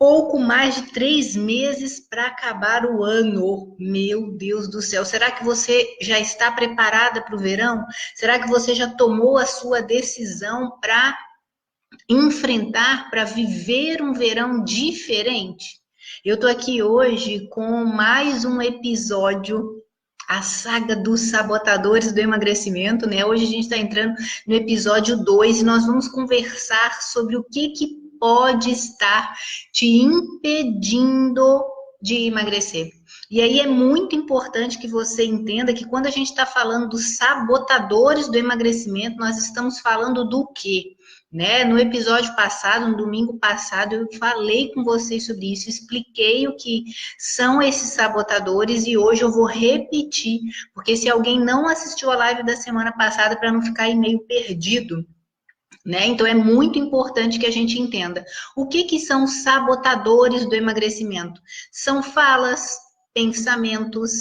pouco mais de 3 meses para acabar o ano. Meu Deus do céu, será que você já está preparada para o verão? Será que você já tomou a sua decisão para enfrentar, para viver um verão diferente? Eu estou aqui hoje com mais um episódio, a saga dos sabotadores do emagrecimento, né? Hoje a gente está entrando no episódio 2 e nós vamos conversar sobre o que pode estar te impedindo de emagrecer. E aí é muito importante que você entenda que quando a gente está falando dos sabotadores do emagrecimento, nós estamos falando do quê? Né? No episódio passado, no domingo passado, eu falei com vocês sobre isso, expliquei o que são esses sabotadores e hoje eu vou repetir, porque se alguém não assistiu a live da semana passada, para não ficar aí meio perdido, né? Então é muito importante que a gente entenda o que são os sabotadores do emagrecimento. São falas, pensamentos,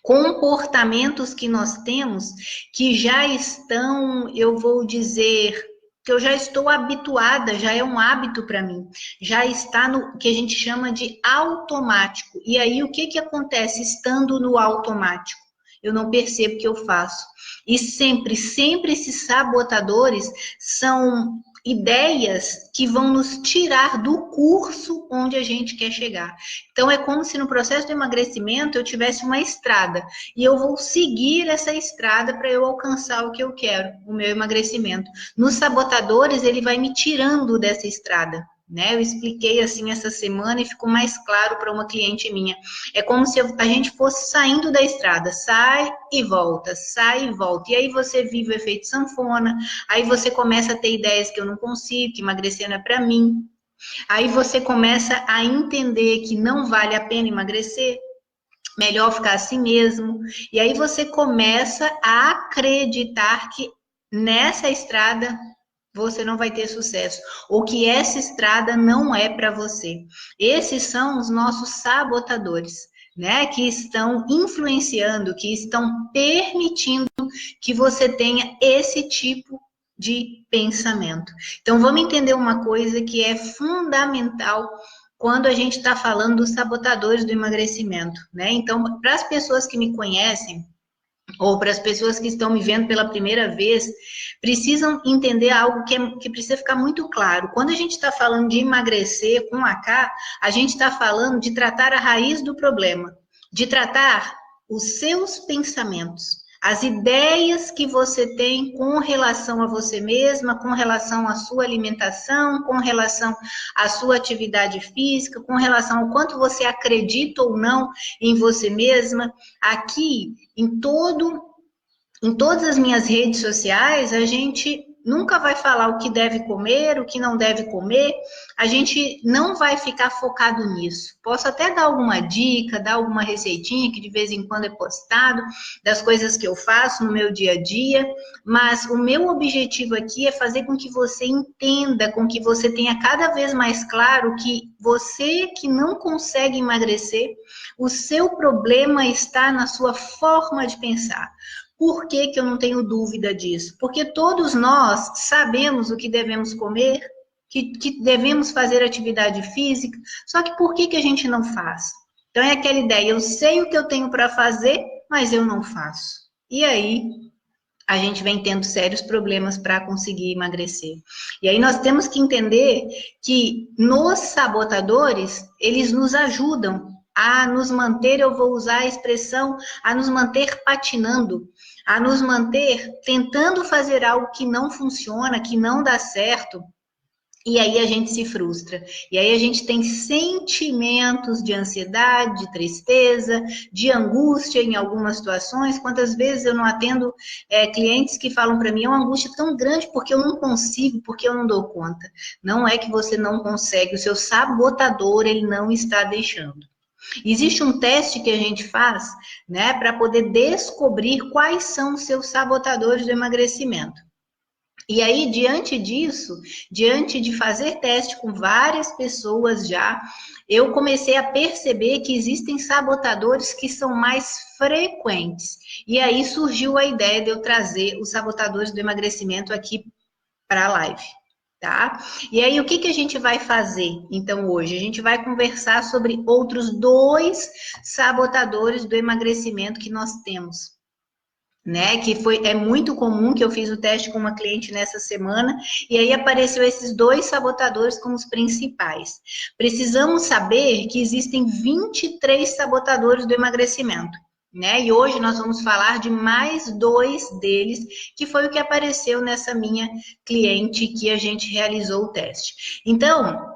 comportamentos que nós temos que já estão, eu vou dizer, que eu já estou habituada, já é um hábito para mim, já está no que a gente chama de automático. E aí o que acontece estando no automático? Eu não percebo o que eu faço. E sempre esses sabotadores são ideias que vão nos tirar do curso onde a gente quer chegar. Então é como se no processo do emagrecimento eu tivesse uma estrada e eu vou seguir essa estrada para eu alcançar o que eu quero, o meu emagrecimento. Nos sabotadores ele vai me tirando dessa estrada. Né? Eu expliquei assim essa semana e ficou mais claro para uma cliente minha. É como se a gente fosse saindo da estrada, sai e volta, sai e volta. E aí você vive o efeito sanfona, aí você começa a ter ideias que eu não consigo, que emagrecer não é para mim. Aí você começa a entender que não vale a pena emagrecer, melhor ficar assim mesmo. E aí você começa a acreditar que nessa estrada você não vai ter sucesso, ou que essa estrada não é para você. Esses são os nossos sabotadores, né? Que estão influenciando, que estão permitindo que você tenha esse tipo de pensamento. Então, vamos entender uma coisa que é fundamental quando a gente está falando dos sabotadores do emagrecimento, né? Então, para as pessoas que me conhecem, ou para as pessoas que estão me vendo pela primeira vez, precisam entender algo que precisa ficar muito claro. Quando a gente está falando de emagrecer com AK, a gente está falando de tratar a raiz do problema, de tratar os seus pensamentos, as ideias que você tem com relação a você mesma, com relação à sua alimentação, com relação à sua atividade física, com relação ao quanto você acredita ou não em você mesma. Aqui, em todas as minhas redes sociais, a gente nunca vai falar o que deve comer, o que não deve comer, a gente não vai ficar focado nisso. Posso até dar alguma dica, dar alguma receitinha que de vez em quando é postado, das coisas que eu faço no meu dia a dia, mas o meu objetivo aqui é fazer com que você entenda, com que você tenha cada vez mais claro que você que não consegue emagrecer, o seu problema está na sua forma de pensar. Por que eu não tenho dúvida disso? Porque todos nós sabemos o que devemos comer, que devemos fazer atividade física, só que por que a gente não faz? Então é aquela ideia, eu sei o que eu tenho para fazer, mas eu não faço. E aí a gente vem tendo sérios problemas para conseguir emagrecer. E aí nós temos que entender que nos sabotadores, eles nos ajudam a nos manter, eu vou usar a expressão, a nos manter patinando, a nos manter tentando fazer algo que não funciona, que não dá certo, e aí a gente se frustra. E aí a gente tem sentimentos de ansiedade, de tristeza, de angústia em algumas situações. Quantas vezes eu não atendo clientes que falam para mim, é uma angústia tão grande porque eu não consigo, porque eu não dou conta. Não é que você não consegue, o seu sabotador, ele não está deixando. Existe um teste que a gente faz, né, para poder descobrir quais são os seus sabotadores do emagrecimento. E aí, diante disso, diante de fazer teste com várias pessoas já, eu comecei a perceber que existem sabotadores que são mais frequentes. E aí surgiu a ideia de eu trazer os sabotadores do emagrecimento aqui para a live. tá? E aí, o que que a gente vai fazer, então, hoje? A gente vai conversar sobre outros 2 sabotadores do emagrecimento que nós temos, né? Que é muito comum, que eu fiz o teste com uma cliente nessa semana, e aí apareceu esses 2 sabotadores como os principais. Precisamos saber que existem 23 sabotadores do emagrecimento, né? E hoje nós vamos falar de mais 2 deles, que foi o que apareceu nessa minha cliente que a gente realizou o teste. Então,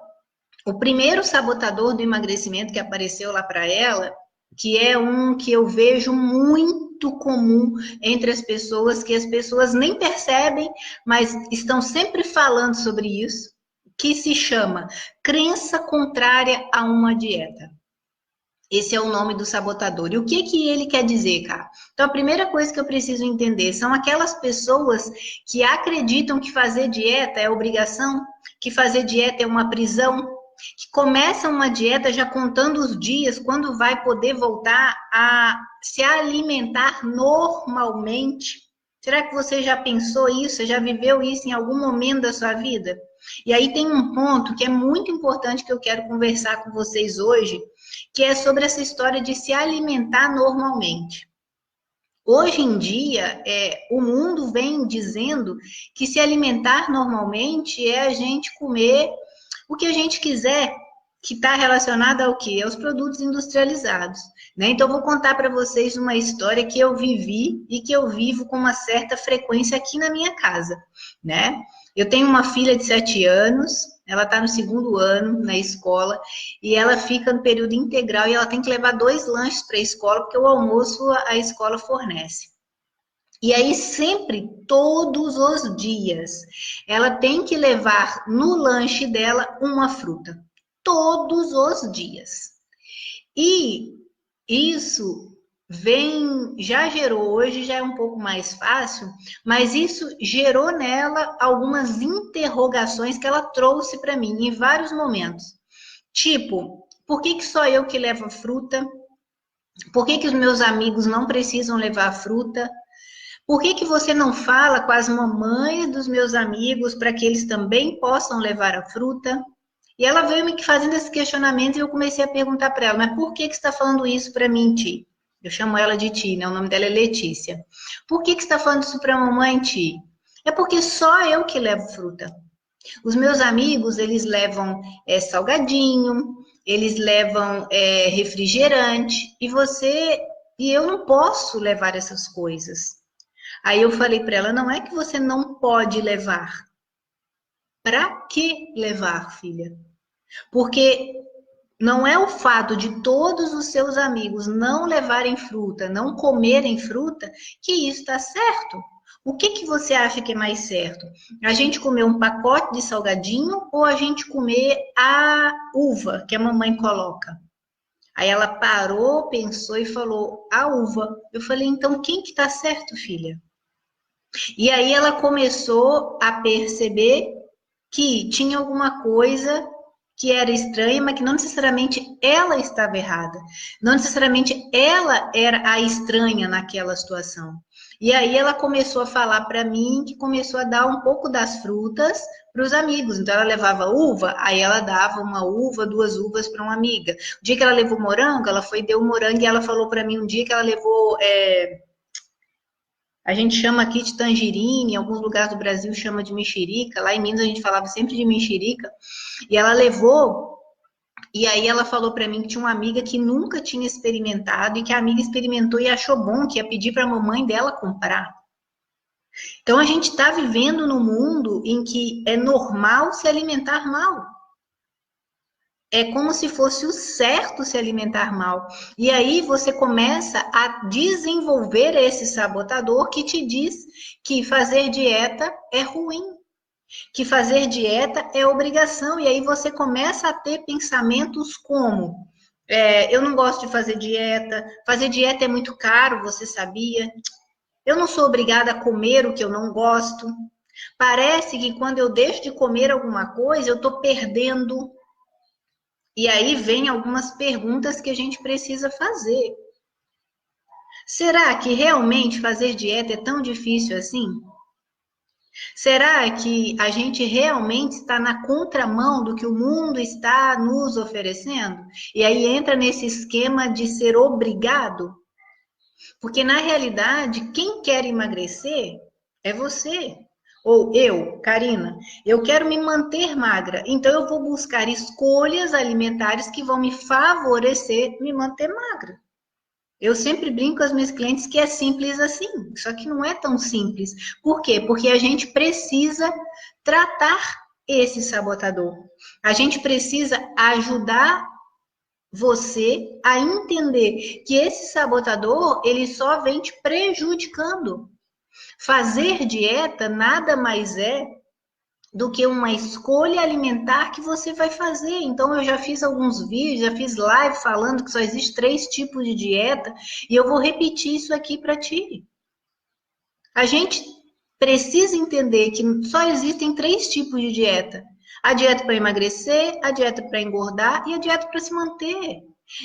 o primeiro sabotador do emagrecimento que apareceu lá para ela, que é um que eu vejo muito comum entre as pessoas, que as pessoas nem percebem, mas estão sempre falando sobre isso, que se chama crença contrária a uma dieta. Esse é o nome do sabotador. E o que que ele quer dizer, cara? Então, a primeira coisa que eu preciso entender são aquelas pessoas que acreditam que fazer dieta é obrigação, que fazer dieta é uma prisão, que começam uma dieta já contando os dias, quando vai poder voltar a se alimentar normalmente. Será que você já pensou isso? Você já viveu isso em algum momento da sua vida? E aí tem um ponto que é muito importante que eu quero conversar com vocês hoje, que é sobre essa história de se alimentar normalmente. Hoje em dia, o mundo vem dizendo que se alimentar normalmente é a gente comer o que a gente quiser, que está relacionado ao quê? Aos produtos industrializados, né? Então, eu vou contar para vocês uma história que eu vivi e que eu vivo com uma certa frequência aqui na minha casa, né? Eu tenho uma filha de 7 anos, ela está no 2º ano na escola e ela fica no período integral e ela tem que levar 2 lanches para a escola, porque o almoço a escola fornece. E aí, sempre, todos os dias, ela tem que levar no lanche dela uma fruta. Todos os dias. E isso já gerou, hoje já é um pouco mais fácil, mas isso gerou nela algumas interrogações que ela trouxe para mim em vários momentos. Tipo, por que só eu que levo fruta? Por que os meus amigos não precisam levar fruta? Por que você não fala com as mamães dos meus amigos para que eles também possam levar a fruta? E ela veio me fazendo esses questionamentos e eu comecei a perguntar para ela, mas por que você está falando isso para mim, Ti? Eu chamo ela de Ti, né? O nome dela é Letícia. Por que você está falando isso para a mamãe, Ti? É porque só eu que levo fruta. Os meus amigos, eles levam salgadinho, eles levam refrigerante, e eu não posso levar essas coisas. Aí eu falei para ela, não é que você não pode levar. Para que levar, filha? Porque não é o fato de todos os seus amigos não levarem fruta, não comerem fruta, que isso está certo. O que você acha que é mais certo? A gente comer um pacote de salgadinho ou a gente comer a uva que a mamãe coloca? Aí ela parou, pensou e falou, a uva. Eu falei, então quem que está certo, filha? E aí ela começou a perceber que tinha alguma coisa que era estranha, mas que não necessariamente ela estava errada. Não necessariamente ela era a estranha naquela situação. E aí ela começou a falar para mim que começou a dar um pouco das frutas para os amigos. Então ela levava uva, aí ela dava uma uva, 2 uvas para uma amiga. O dia que ela levou morango, ela foi deu morango e ela falou para mim um dia que ela levou a gente chama aqui de tangerina, em alguns lugares do Brasil chama de mexerica, lá em Minas a gente falava sempre de mexerica, e ela levou, e aí ela falou para mim que tinha uma amiga que nunca tinha experimentado, e que a amiga experimentou e achou bom, que ia pedir para a mamãe dela comprar. Então a gente está vivendo num mundo em que é normal se alimentar mal. É como se fosse o certo se alimentar mal. E aí você começa a desenvolver esse sabotador que te diz que fazer dieta é ruim, que fazer dieta é obrigação. E aí você começa a ter pensamentos como: eu não gosto de fazer dieta é muito caro, você sabia? Eu não sou obrigada a comer o que eu não gosto. Parece que quando eu deixo de comer alguma coisa, eu estou perdendo. E aí vem algumas perguntas que a gente precisa fazer. Será que realmente fazer dieta é tão difícil assim? Será que a gente realmente está na contramão do que o mundo está nos oferecendo? E aí entra nesse esquema de ser obrigado? Porque na realidade, quem quer emagrecer é você. Ou eu, Karina, eu quero me manter magra, então eu vou buscar escolhas alimentares que vão me favorecer me manter magra. Eu sempre brinco com as minhas clientes que é simples assim, só que não é tão simples. Por quê? Porque a gente precisa tratar esse sabotador. A gente precisa ajudar você a entender que esse sabotador, ele só vem te prejudicando. Fazer dieta nada mais é do que uma escolha alimentar que você vai fazer. Então, eu já fiz alguns vídeos, já fiz live falando que só existe 3 tipos de dieta, e eu vou repetir isso aqui para ti. A gente precisa entender que só existem 3 tipos de dieta. A dieta para emagrecer, a dieta para engordar e a dieta para se manter.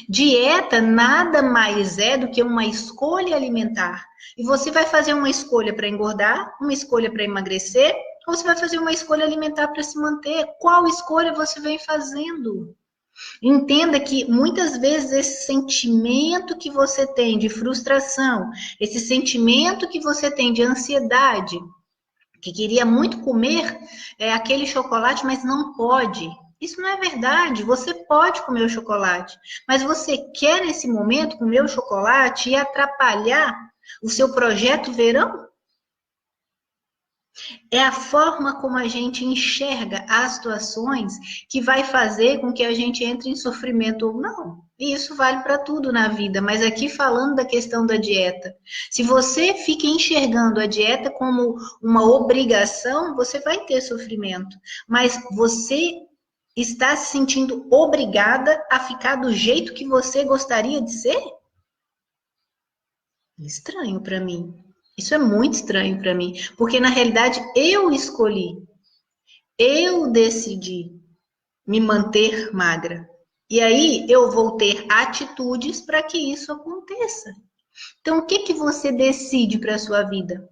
Dieta nada mais é do que uma escolha alimentar. E você vai fazer uma escolha para engordar, uma escolha para emagrecer, ou você vai fazer uma escolha alimentar para se manter? Qual escolha você vem fazendo? Entenda que muitas vezes esse sentimento que você tem de frustração, esse sentimento que você tem de ansiedade, que queria muito comer aquele chocolate, mas não pode. Isso não é verdade. Você pode comer o chocolate, mas você quer nesse momento comer o chocolate e atrapalhar o seu projeto verão? É a forma como a gente enxerga as situações que vai fazer com que a gente entre em sofrimento ou não. E isso vale para tudo na vida, mas aqui falando da questão da dieta. Se você fica enxergando a dieta como uma obrigação, você vai ter sofrimento. Mas você está se sentindo obrigada a ficar do jeito que você gostaria de ser? Estranho para mim. Isso é muito estranho para mim, porque na realidade eu escolhi, eu decidi me manter magra. E aí eu vou ter atitudes para que isso aconteça. Então, o que que você decide para a sua vida?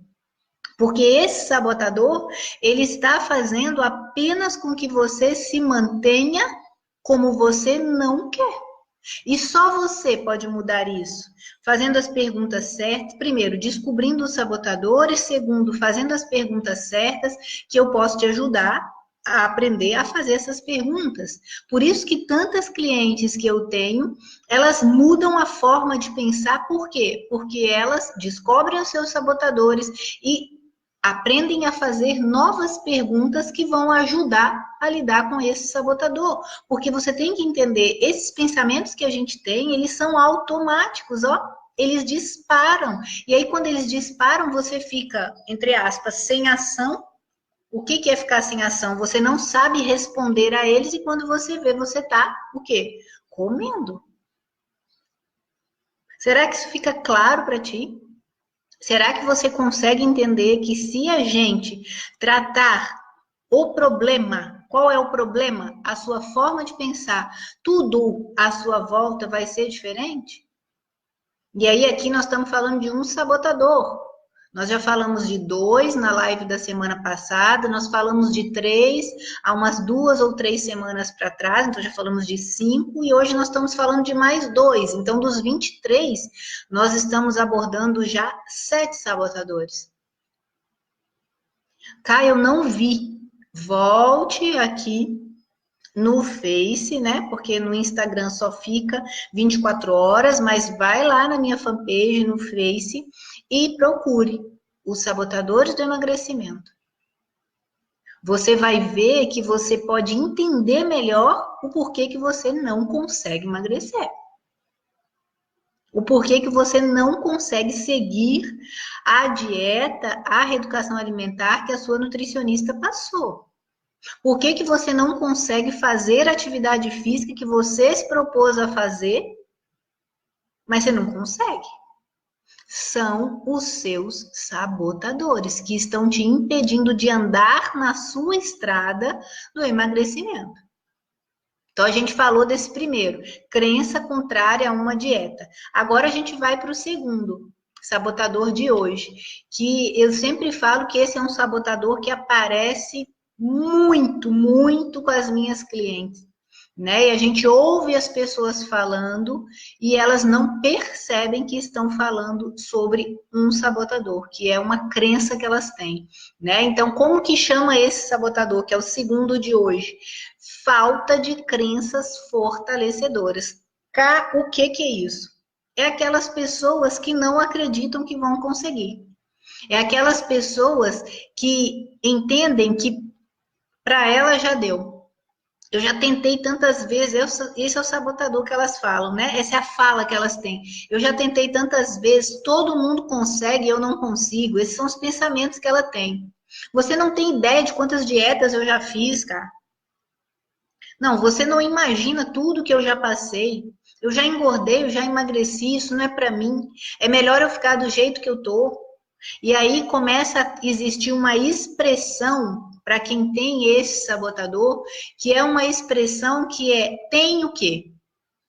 Porque esse sabotador, ele está fazendo apenas com que você se mantenha como você não quer. E só você pode mudar isso, fazendo as perguntas certas. Primeiro, descobrindo os sabotadores. Segundo, fazendo as perguntas certas, que eu posso te ajudar a aprender a fazer essas perguntas. Por isso que tantas clientes que eu tenho, elas mudam a forma de pensar. Por quê? Porque elas descobrem os seus sabotadores e aprendem a fazer novas perguntas que vão ajudar a lidar com esse sabotador. Porque você tem que entender, esses pensamentos que a gente tem, eles são automáticos, ó. Eles disparam. E aí, quando eles disparam, você fica, entre aspas, sem ação. O que é ficar sem ação? Você não sabe responder a eles e quando você vê, você tá, o quê? Comendo. Será que isso fica claro para ti? Será que você consegue entender que se a gente tratar o problema, qual é o problema? A sua forma de pensar, tudo à sua volta vai ser diferente? E aí aqui nós estamos falando de um sabotador. Nós já falamos de 2 na live da semana passada, nós falamos de 3 há umas 2 ou 3 semanas para trás, então já falamos de 5 e hoje nós estamos falando de mais 2. Então, dos 23, nós estamos abordando já 7 sabotadores. Eu não vi. Volte aqui no Face, né? Porque no Instagram só fica 24 horas, mas vai lá na minha fanpage no Face e procure os sabotadores do emagrecimento. Você vai ver que você pode entender melhor o porquê que você não consegue emagrecer. O porquê que você não consegue seguir a dieta, a reeducação alimentar que a sua nutricionista passou. Por que que você não consegue fazer a atividade física que você se propôs a fazer, mas você não consegue? São os seus sabotadores que estão te impedindo de andar na sua estrada do emagrecimento. Então, a gente falou desse primeiro, crença contrária a uma dieta. Agora, a gente vai para o segundo. sabotador de hoje, que eu sempre falo que esse é um sabotador que aparece muito, muito com as minhas clientes, né? E a gente ouve as pessoas falando e elas não percebem que estão falando sobre um sabotador, que é uma crença que elas têm, né? Então, como que chama esse sabotador, que é o segundo de hoje? Falta de crenças fortalecedoras. O que que é isso? É aquelas pessoas que não acreditam que vão conseguir. É aquelas pessoas que entendem que para ela já deu. Eu já tentei tantas vezes, esse é o sabotador que elas falam, né? Essa é a fala que elas têm. Eu já tentei tantas vezes, todo mundo consegue, eu não consigo. Esses são os pensamentos que ela tem. Você não tem ideia de quantas dietas eu já fiz, cara. Não, você não imagina tudo que eu já passei. Eu já engordei, eu já emagreci, isso não é para mim. É melhor eu ficar do jeito que eu tô. E aí começa a existir uma expressão para quem tem esse sabotador, que é uma expressão que é tenho que.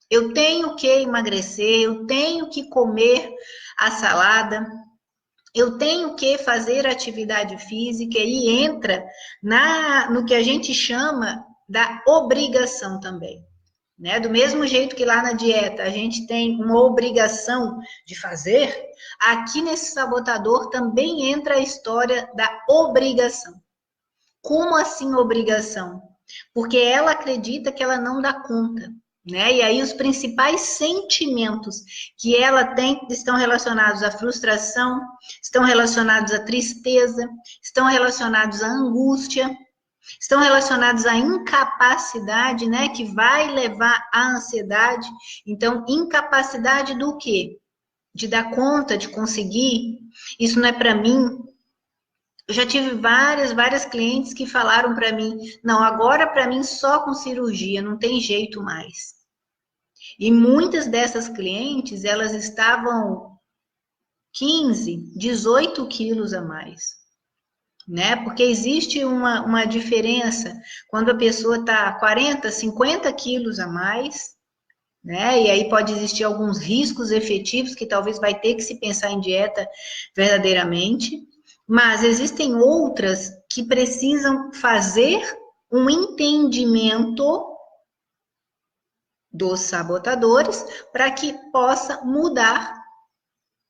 Eu tenho que emagrecer, eu tenho que comer a salada, eu tenho que fazer atividade física e entra no que a gente chama da obrigação também. Né? Do mesmo jeito que lá na dieta a gente tem uma obrigação de fazer, aqui nesse sabotador também entra a história da obrigação. Como assim obrigação? Porque ela acredita que ela não dá conta. Né? E aí os principais sentimentos que ela tem estão relacionados à frustração, estão relacionados à tristeza, estão relacionados à angústia, estão relacionados à incapacidade, né, que vai levar à ansiedade. Então, incapacidade do quê? De dar conta, de conseguir. Isso não é para mim. Eu já tive várias clientes que falaram para mim, não, agora para mim só com cirurgia, não tem jeito mais. E muitas dessas clientes, elas estavam 15, 18 quilos a mais. Né? Porque existe uma diferença quando a pessoa está 40, 50 quilos a mais, né? E aí pode existir alguns riscos efetivos que talvez vai ter que se pensar em dieta verdadeiramente, mas existem outras que precisam fazer um entendimento dos sabotadores para que possa mudar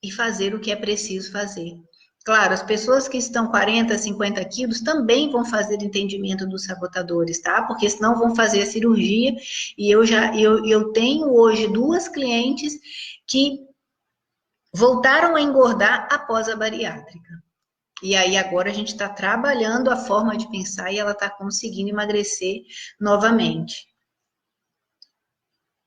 e fazer o que é preciso fazer. Claro, as pessoas que estão 40, 50 quilos também vão fazer entendimento dos sabotadores, tá? Porque senão vão fazer a cirurgia. E eu tenho hoje 2 clientes que voltaram a engordar após a bariátrica. E aí agora a gente está trabalhando a forma de pensar e ela está conseguindo emagrecer novamente.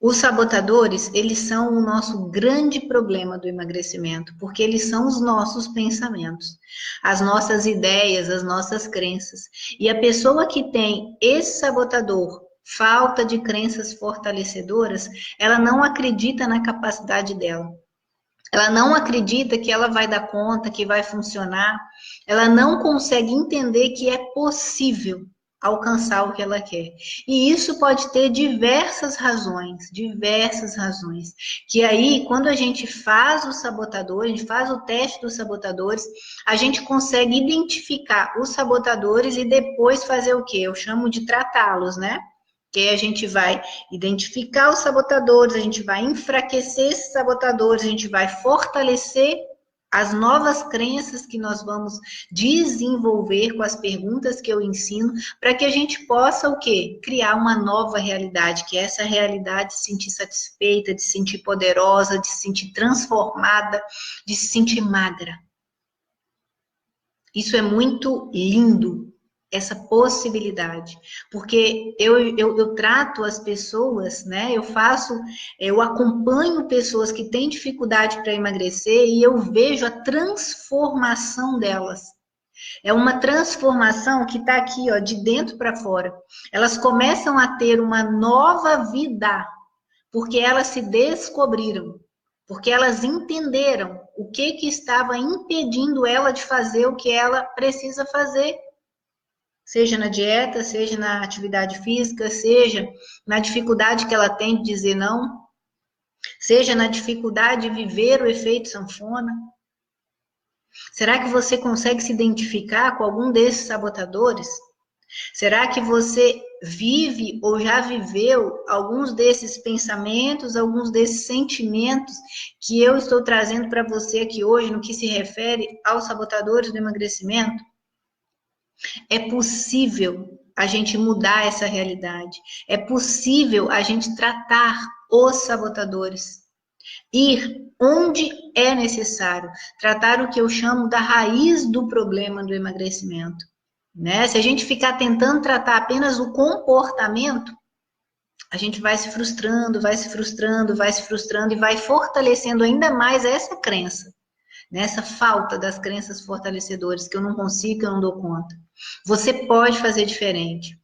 Os sabotadores, eles são o nosso grande problema do emagrecimento, porque eles são os nossos pensamentos, as nossas ideias, as nossas crenças. E a pessoa que tem esse sabotador, falta de crenças fortalecedoras, ela não acredita na capacidade dela. Ela não acredita que ela vai dar conta, que vai funcionar. Ela não consegue entender que é possível alcançar o que ela quer. E isso pode ter diversas razões. Que aí, quando a gente faz o sabotador, a gente faz o teste dos sabotadores, a gente consegue identificar os sabotadores e depois fazer o quê? Eu chamo de tratá-los, né? Que aí a gente vai identificar os sabotadores, a gente vai enfraquecer esses sabotadores, a gente vai fortalecer as novas crenças que nós vamos desenvolver com as perguntas que eu ensino, para que a gente possa o quê? Criar uma nova realidade, que é essa realidade de se sentir satisfeita, de se sentir poderosa, de se sentir transformada, de se sentir magra. Isso é muito lindo, essa possibilidade, porque eu trato as pessoas, né? Eu acompanho pessoas que têm dificuldade para emagrecer e eu vejo a transformação delas. É uma transformação que está aqui, ó, de dentro para fora. Elas começam a ter uma nova vida, porque elas se descobriram, porque elas entenderam o que estava impedindo ela de fazer o que ela precisa fazer. Seja na dieta, seja na atividade física, seja na dificuldade que ela tem de dizer não, seja na dificuldade de viver o efeito sanfona. Será que você consegue se identificar com algum desses sabotadores? Será que você vive ou já viveu alguns desses pensamentos, alguns desses sentimentos que eu estou trazendo para você aqui hoje no que se refere aos sabotadores do emagrecimento? É possível a gente mudar essa realidade. É possível a gente tratar os sabotadores. Ir onde é necessário. Tratar o que eu chamo da raiz do problema do emagrecimento. Né? Se a gente ficar tentando tratar apenas o comportamento, a gente vai se frustrando, vai se frustrando, vai se frustrando e vai fortalecendo ainda mais essa crença, nessa falta das crenças fortalecedoras, que eu não consigo, que eu não dou conta. Você pode fazer diferente.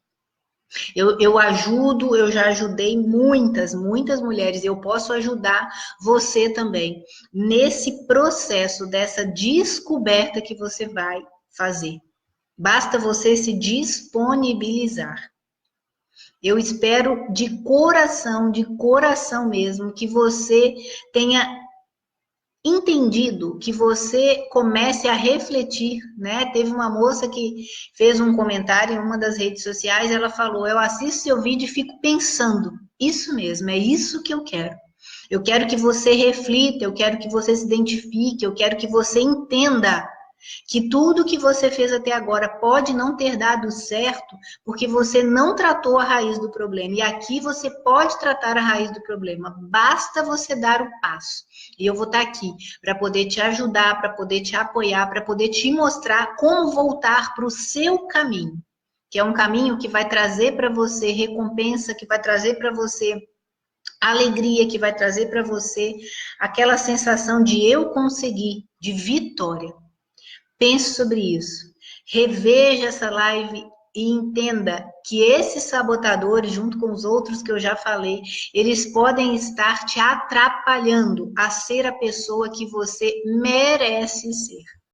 Eu ajudo, eu já ajudei muitas mulheres, eu posso ajudar você também nesse processo dessa descoberta que você vai fazer. Basta você se disponibilizar. Eu espero de coração mesmo, que você tenha entendido, que você comece a refletir, né? Teve uma moça que fez um comentário em uma das redes sociais, ela falou: eu assisto seu vídeo e fico pensando. Isso mesmo, é isso que eu quero. Eu quero que você reflita, eu quero que você se identifique, eu quero que você entenda que tudo que você fez até agora pode não ter dado certo porque você não tratou a raiz do problema. E aqui você pode tratar a raiz do problema. Basta você dar o passo. E eu vou estar aqui para poder te ajudar, para poder te apoiar, para poder te mostrar como voltar para o seu caminho, que é um caminho que vai trazer para você recompensa, que vai trazer para você alegria, que vai trazer para você aquela sensação de eu conseguir, de vitória. Pense sobre isso. Reveja essa live e entenda que esses sabotadores, junto com os outros que eu já falei, eles podem estar te atrapalhando a ser a pessoa que você merece ser.